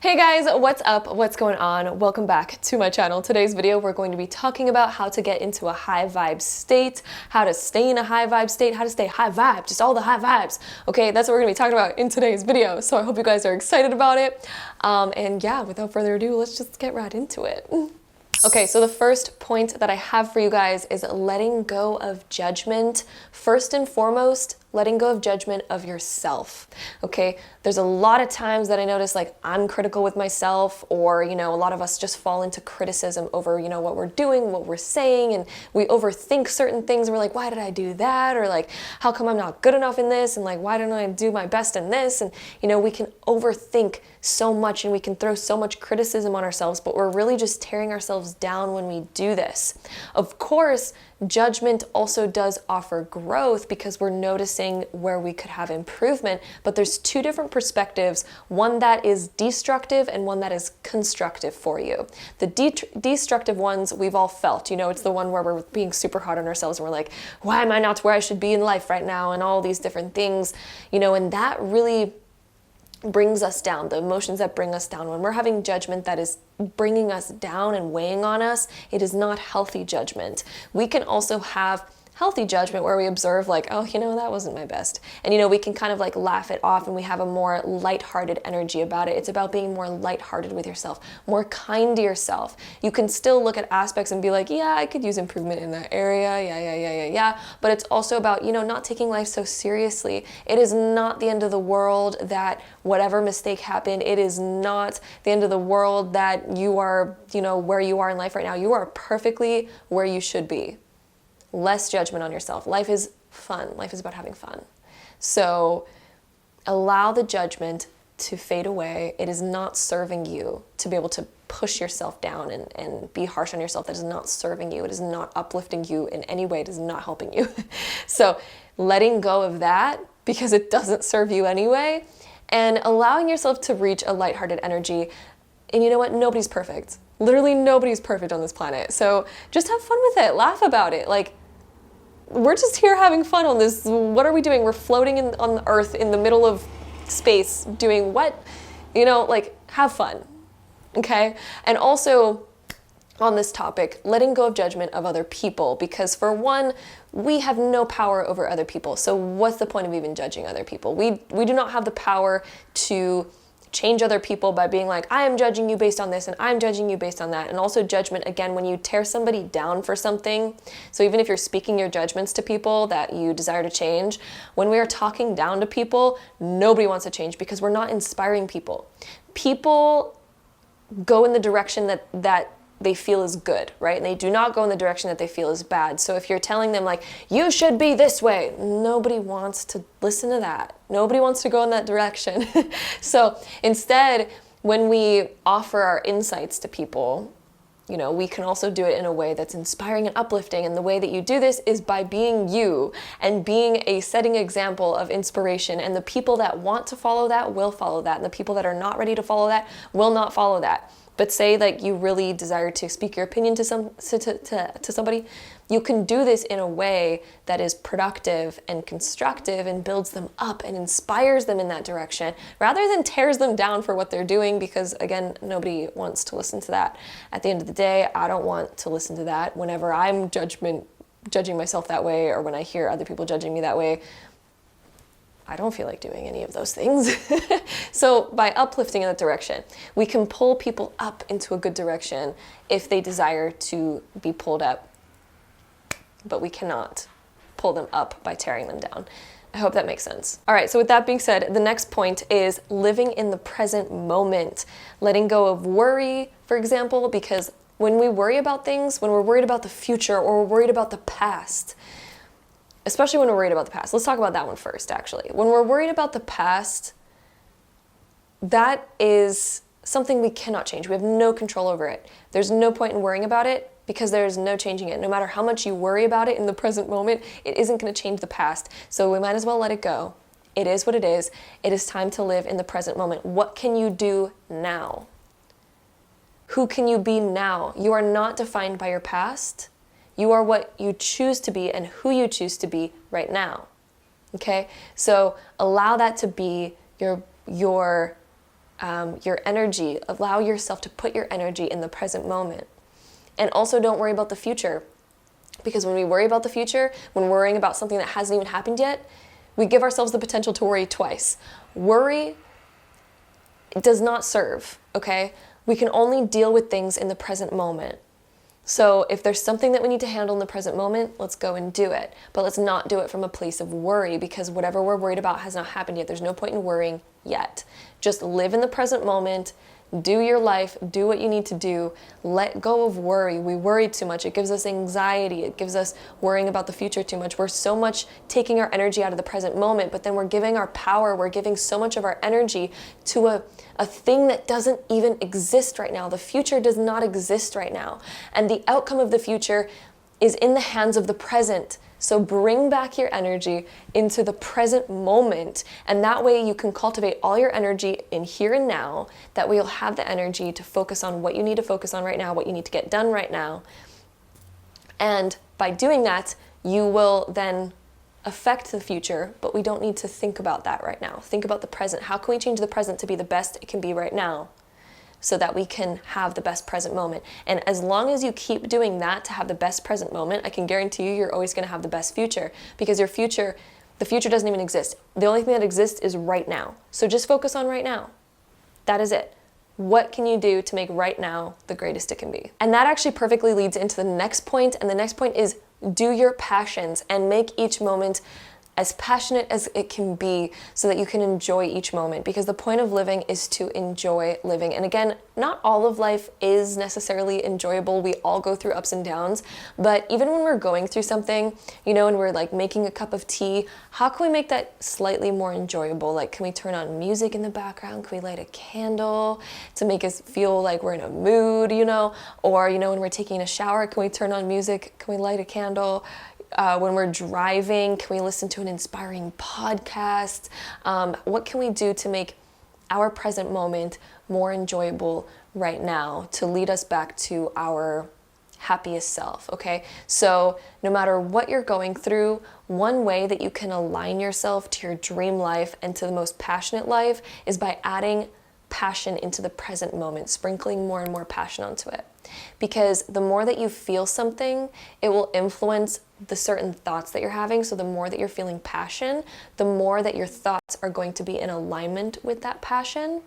Hey guys, what's up? What's going on? Welcome back to my channel. Today's video, we're going to be talking about how to get into a high vibe state, how to stay in a high vibe state, how to stay high vibe, just all the high vibes. Okay, that's what we're gonna be talking about in today's video. So I hope you guys are excited about it. And yeah, without further ado, let's just get right into it. Okay, so the first point that I have for you guys is letting go of judgment. First and foremost, letting go of judgment of yourself. Okay, there's a lot of times that I notice like I'm critical with myself, or a lot of us just fall into criticism over what we're doing, what we're saying, and we overthink certain things. We're like, why did I do that? Or like, how come I'm not good enough in this? And like, why don't I do my best in this? And we can overthink so much and we can throw so much criticism on ourselves, but we're really just tearing ourselves down when we do this. Of course, judgment also does offer growth because we're noticing where we could have improvement, but there's two different perspectives, one that is destructive and one that is constructive for you. The destructive ones we've all felt, it's the one where we're being super hard on ourselves and we're like, why am I not where I should be in life right now, and all these different things, and that really brings us down, the emotions that bring us down. When we're having judgment that is bringing us down and weighing on us, it is not healthy judgment. We can also have healthy judgment where we observe like, oh, that wasn't my best. And we can kind of like laugh it off and we have a more lighthearted energy about it. It's about being more lighthearted with yourself, more kind to yourself. You can still look at aspects and be like, yeah, I could use improvement in that area. Yeah. But it's also about, not taking life so seriously. It is not the end of the world that whatever mistake happened. It is not the end of the world that you are, where you are in life right now. You are perfectly where you should be. Less judgment on yourself. Life is fun. Life is about having fun. So allow the judgment to fade away. It is not serving you to be able to push yourself down and be harsh on yourself. That is not serving you. It is not uplifting you in any way. It is not helping you. So letting go of that because it doesn't serve you anyway, and allowing yourself to reach a lighthearted energy. And you know what? Nobody's perfect. Literally nobody's perfect on this planet. So just have fun with it. Laugh about it. Like, we're just here having fun on this. What are we doing? We're floating on the earth in the middle of space doing what? Have fun. Okay? And also on this topic, letting go of judgment of other people, because for one, we have no power over other people. So what's the point of even judging other people? We do not have the power to change other people by being like, I am judging you based on this and I'm judging you based on that. And also judgment, again, when you tear somebody down for something. So even if you're speaking your judgments to people that you desire to change, when we are talking down to people, nobody wants to change because we're not inspiring people. People go in the direction that they feel is good, right? And they do not go in the direction that they feel is bad. So if you're telling them like, you should be this way, nobody wants to listen to that. Nobody wants to go in that direction. So instead, when we offer our insights to people, we can also do it in a way that's inspiring and uplifting. And the way that you do this is by being you and being a setting example of inspiration. And the people that want to follow that will follow that. And the people that are not ready to follow that will not follow that. But say like you really desire to speak your opinion to somebody, you can do this in a way that is productive and constructive and builds them up and inspires them in that direction, rather than tears them down for what they're doing, because again, nobody wants to listen to that. At the end of the day, I don't want to listen to that. Whenever I'm judging myself that way, or when I hear other people judging me that way, I don't feel like doing any of those things. So by uplifting in that direction, we can pull people up into a good direction if they desire to be pulled up, but we cannot pull them up by tearing them down. I hope that makes sense. All right, so with that being said, the next point is living in the present moment, letting go of worry, for example, because when we worry about things, when we're worried about the future or we're worried about the past, especially when we're worried about the past. Let's talk about that one first, actually. When we're worried about the past, that is something we cannot change. We have no control over it. There's no point in worrying about it because there's no changing it. No matter how much you worry about it in the present moment, it isn't going to change the past. So we might as well let it go. It is what it is. It is time to live in the present moment. What can you do now? Who can you be now? You are not defined by your past. You are what you choose to be and who you choose to be right now. Okay? So allow that to be your your energy. Allow yourself to put your energy in the present moment. And also don't worry about the future. Because when we worry about the future, when worrying about something that hasn't even happened yet, we give ourselves the potential to worry twice. Worry does not serve, okay? We can only deal with things in the present moment. So if there's something that we need to handle in the present moment, let's go and do it. But let's not do it from a place of worry, because whatever we're worried about has not happened yet. There's no point in worrying yet. Just live in the present moment, do your life, do what you need to do, let go of worry. We worry too much. It gives us anxiety. It gives us worrying about the future too much. We're so much taking our energy out of the present moment, but then we're giving our power, we're giving so much of our energy to a thing that doesn't even exist right now. The future does not exist right now. And the outcome of the future is in the hands of the present. So bring back your energy into the present moment, and that way you can cultivate all your energy in here and now. That way you'll have the energy to focus on what you need to focus on right now, what you need to get done right now. And by doing that, you will then affect the future, but we don't need to think about that right now. Think about the present. How can we change the present to be the best it can be right now, so that we can have the best present moment? And as long as you keep doing that to have the best present moment, I can guarantee you, you're always going to have the best future, because the future doesn't even exist. The only thing that exists is right now. So just focus on right now. That is it. What can you do to make right now the greatest it can be? And that actually perfectly leads into the next point. And the next point is, do your passions and make each moment as passionate as it can be, so that you can enjoy each moment, because the point of living is to enjoy living. And again, not all of life is necessarily enjoyable. We all go through ups and downs, but even when we're going through something, and we're like making a cup of tea, how can we make that slightly more enjoyable? Like, can we turn on music in the background? Can we light a candle to make us feel like we're in a mood, Or, when we're taking a shower, can we turn on music? Can we light a candle? When we're driving, can we listen to an inspiring podcast? What can we do to make our present moment more enjoyable right now, to lead us back to our happiest self, okay? So no matter what you're going through, one way that you can align yourself to your dream life and to the most passionate life is by adding passion into the present moment, sprinkling more and more passion onto it. Because the more that you feel something, it will influence the certain thoughts that you're having. So the more that you're feeling passion, the more that your thoughts are going to be in alignment with that passion.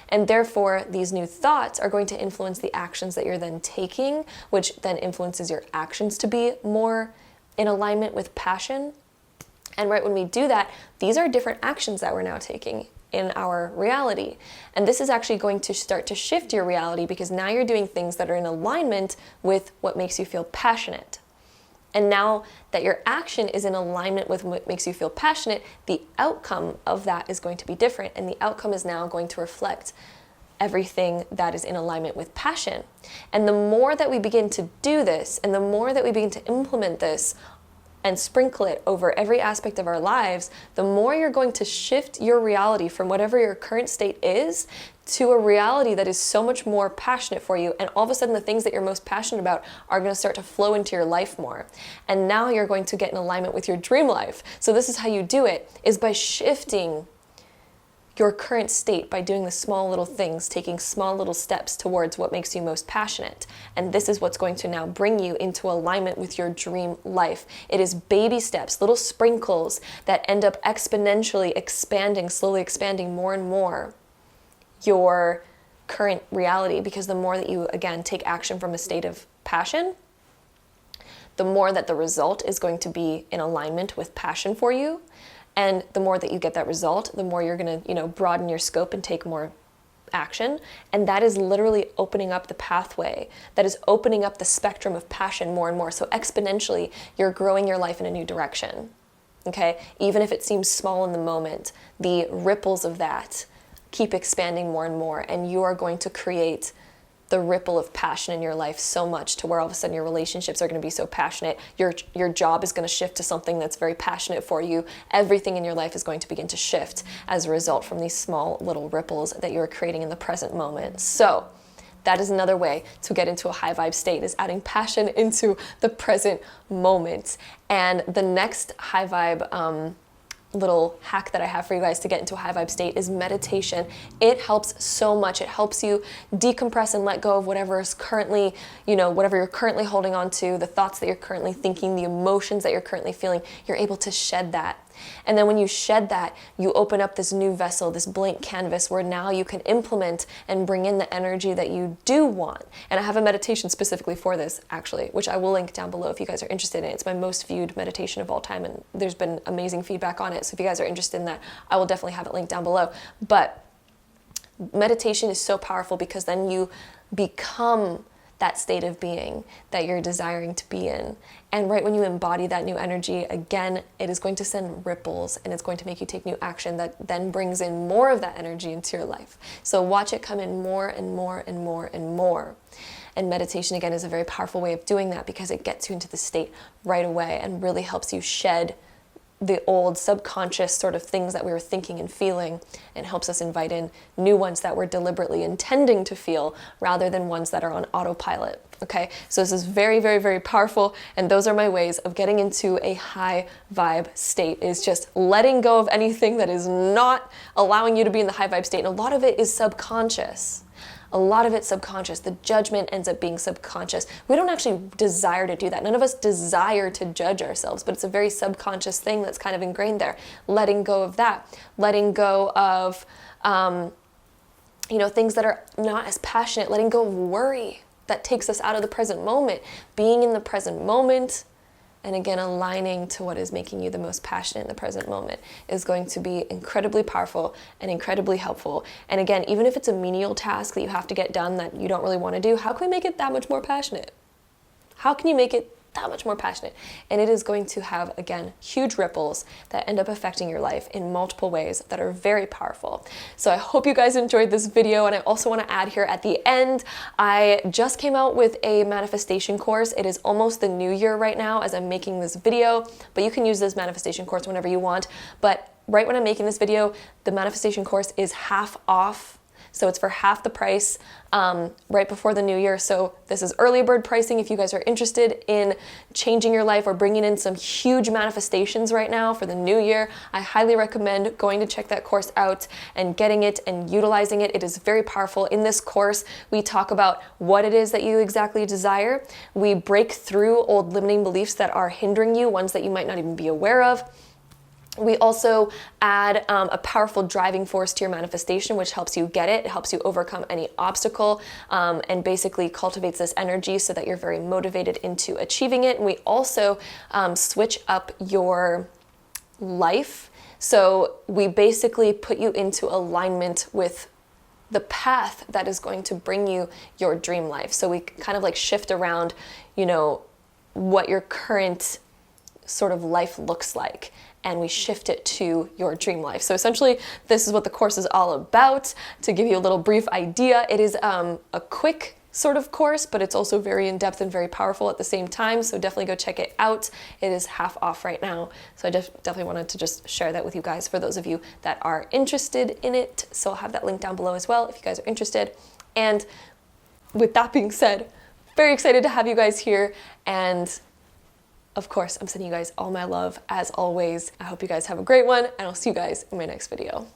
And therefore, these new thoughts are going to influence the actions that you're then taking, which then influences your actions to be more in alignment with passion. And right when we do that, these are different actions that we're now taking in our reality. And this is actually going to start to shift your reality, because now you're doing things that are in alignment with what makes you feel passionate. And now that your action is in alignment with what makes you feel passionate, the outcome of that is going to be different. And the outcome is now going to reflect everything that is in alignment with passion. And the more that we begin to do this, and the more that we begin to implement this and sprinkle it over every aspect of our lives, the more you're going to shift your reality from whatever your current state is to a reality that is so much more passionate for you. And all of a sudden, the things that you're most passionate about are going to start to flow into your life more. And now you're going to get in alignment with your dream life. So this is how you do it, is by shifting your current state, by doing the small little things, taking small little steps towards what makes you most passionate. And this is what's going to now bring you into alignment with your dream life. It is baby steps, little sprinkles that end up exponentially expanding, slowly expanding more and more your current reality. Because the more that you, again, take action from a state of passion, the more that the result is going to be in alignment with passion for you. And the more that you get that result, the more you're going to, broaden your scope and take more action. And that is literally opening up the pathway. That is opening up the spectrum of passion more and more. So exponentially, you're growing your life in a new direction. Okay? Even if it seems small in the moment, the ripples of that keep expanding more and more. And you are going to create the ripple of passion in your life so much to where all of a sudden your relationships are going to be so passionate. Your job is going to shift to something that's very passionate for you. Everything in your life is going to begin to shift as a result from these small little ripples that you're creating in the present moment. So that is another way to get into a high vibe state, is adding passion into the present moment. And the next high vibe little hack that I have for you guys to get into a high vibe state is meditation. It helps so much. It helps you decompress and let go of whatever is currently, whatever you're currently holding on to, the thoughts that you're currently thinking, the emotions that you're currently feeling. You're able to shed that. And then when you shed that, you open up this new vessel, this blank canvas, where now you can implement and bring in the energy that you do want. And I have a meditation specifically for this, actually, which I will link down below if you guys are interested in it. It's my most viewed meditation of all time, and there's been amazing feedback on it. So if you guys are interested in that, I will definitely have it linked down below. But meditation is so powerful because then you become that state of being that you're desiring to be in. And right when you embody that new energy, again, it is going to send ripples and it's going to make you take new action that then brings in more of that energy into your life. So watch it come in more and more and more and more. And meditation, again, is a very powerful way of doing that because it gets you into the state right away and really helps you shed the old subconscious sort of things that we were thinking and feeling, and helps us invite in new ones that we're deliberately intending to feel rather than ones that are on autopilot. Okay, so this is very, very, very powerful, and those are my ways of getting into a high vibe state, is just letting go of anything that is not allowing you to be in the high vibe state. And a lot of it is subconscious. A lot of it's subconscious. The judgment ends up being subconscious. We don't actually desire to do that. None of us desire to judge ourselves, but it's a very subconscious thing that's kind of ingrained there. Letting go of that. Letting go of, things that are not as passionate. Letting go of worry that takes us out of the present moment. Being in the present moment, and again, aligning to what is making you the most passionate in the present moment is going to be incredibly powerful and incredibly helpful. And again, even if it's a menial task that you have to get done that you don't really want to do, how can we make it that much more passionate? How can you make it that much more passionate? And it is going to have, again, huge ripples that end up affecting your life in multiple ways that are very powerful. So I hope you guys enjoyed this video. And I also want to add here at the end, I just came out with a manifestation course. It is almost the new year right now as I'm making this video, but you can use this manifestation course whenever you want. But right when I'm making this video, the manifestation course is half off. So it's for half the price right before the new year. So this is early bird pricing if you guys are interested in changing your life or bringing in some huge manifestations right now for the new year. I highly recommend going to check that course out and getting it and utilizing it. It is very powerful. In this course, we talk about what it is that you exactly desire. We break through old limiting beliefs that are hindering you, ones that you might not even be aware of. We also add a powerful driving force to your manifestation, which helps you get it. It helps you overcome any obstacle and basically cultivates this energy so that you're very motivated into achieving it. And we also switch up your life. So we basically put you into alignment with the path that is going to bring you your dream life. So we kind of like shift around, what your current sort of life looks like, and we shift it to your dream life. So essentially, this is what the course is all about. To give you a little brief idea, it is a quick sort of course, but it's also very in-depth and very powerful at the same time. So definitely go check it out. It is half off right now. So I just definitely wanted to just share that with you guys for those of you that are interested in it. So I'll have that link down below as well if you guys are interested. And with that being said, very excited to have you guys here. And of course, I'm sending you guys all my love as always. I hope you guys have a great one, and I'll see you guys in my next video.